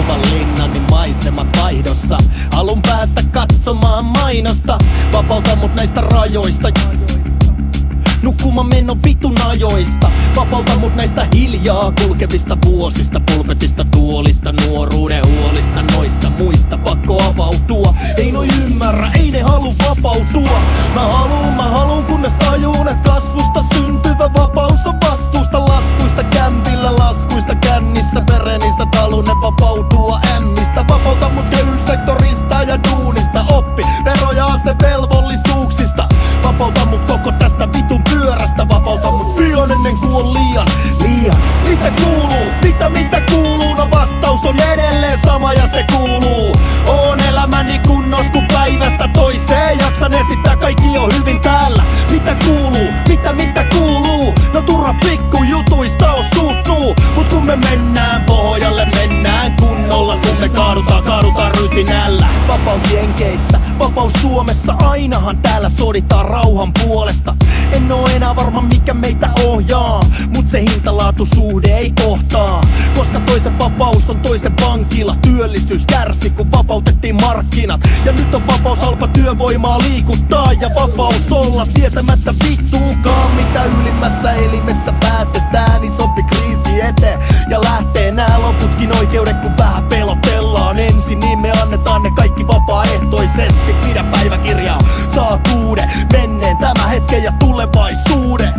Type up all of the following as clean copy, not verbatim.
liikkuvan linnan, niin maisemat vaihdossa. Halun päästä katsomaan mainosta, vapauta mut näistä rajoista. Nukkumaan mennon vitun ajoista, vapauta mut näistä hiljaa kulkevista vuosista, pulpetista tuolista, nuoruuden huolista, noista muista pakko avautua. Ei noi ymmärrä, ei ne halu vapautua. Mä haluun kunnes tajuun, et kasvusta syntyvä vapaus on vastuusta laskuista, kämpillä laskuista, kännissä, perenissä talunen vapautua ämmistä. Vapauta mut köyhsektorista ja duunista, oppi veroja asevelvollisuuksista. Vapauta mut koko tästä vitun pyörästä, vapauta mut pian ennen kuin on liian. Mitä kuuluu? Mitä kuuluu? No vastaus on edelleen sama ja se kuuluu. Oon elämäni kunnos kun päivästä toiseen jaksan esittää kaikki on hyvin täällä. Mitä kuuluu? Mitä kuuluu? No turha pikkujutuista on suuttuu. Mut kun me mennään pohjalle, mennään kunnolla. Kun me kaadutaan rytinällä. Vapaus Jenkeissä, vapaus Suomessa, ainahan täällä soditaan rauhan puolesta. En oo enää varma mikä meitä ohjaa, mut se hintalaatusuhde ei kohtaa. Koska toisen vapaus on toisen vankila, työllisyys kärsi kun vapautettiin markkinat. Ja nyt on vapaus halpa työvoimaa liikuttaa ja vapaus olla tietämättä vittuukaan mitä ylimmässä elimessä päätetään. Isompi kriisi eteen ja lähtee nää loputkin oikeudet kun vähän pelotellaan. Ensin niin me annetaan ne kaikki vapaaehtoisesti. Pidä päiväkirjaa, saat uuden menneen tämän hetken ja tulevaisuuden.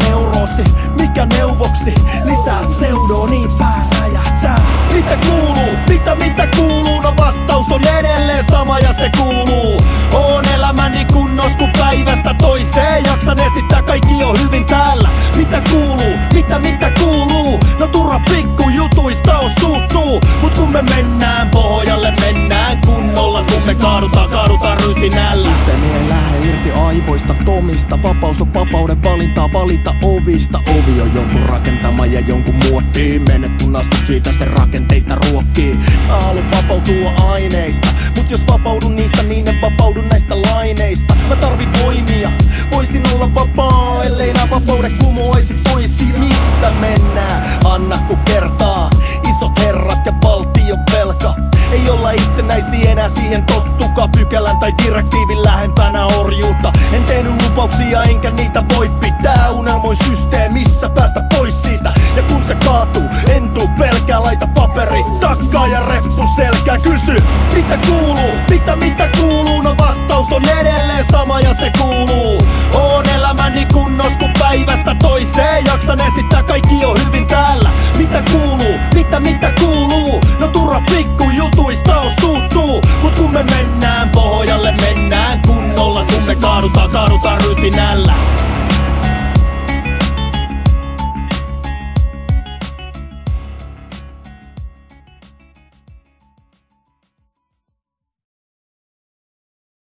Neurosi, mikä neuvoksi? Lisää pseudoa niin pää räjähtää. Mitä kuuluu? Mitä kuuluu? No vastaus on edelleen sama ja se kuuluu. Oon elämäni kunnos kun päivästä toiseen jaksan esittää kaikki on hyvin täällä. Mitä kuuluu? Mitä kuuluu? No turha pikkujutuista on suuttuu. Mut kun me mennään pohjalle, mennään kunnolla. Kun me kaadutaan rytinällä. Systeemi ei lähde irti aivoista tomista. Vapaus on vapauden valintaa valita ovista. Ovi on jonkun rakentama ja jonkun muottiin. Menet kun astut siitä se rakenteita ruokkii. Mä haluun vapautua aineista, mut jos vapaudun niistä niin en vapaudu näistä laineista. Mä tarvin voimia, voisin olla vapaa ellei nää vapaudet kumoisi toisi. Missä mennään? Anna ku kertaa. Isot herrat ja valtion velka. Ei olla itsenäisiä enää siihen tottukaa. Pykälän tai direktiivin lähempänä orjuutta. En tehnyt lupauksia enkä niitä voi pitää. Unelmoin systeemissä päästä pois siitä. Ja kun se kaatuu, en tuu pelkää. Laita paperi takkaa ja reppu selkää. Kysy, mitä kuuluu? Mitä kuuluu? No vastaus on edelleen sama ja se kuuluu. Oon elämäni kunnos kun päivästä toiseen jaksan esittää kaikki on hyvin täällä. Mitä kuuluu? Mitä kuuluu? No turha pikkujutuista on suuttuu. Mut kun me mennään pohjalle, mennään kunnolla. Kun me kaadutaan rytinällä.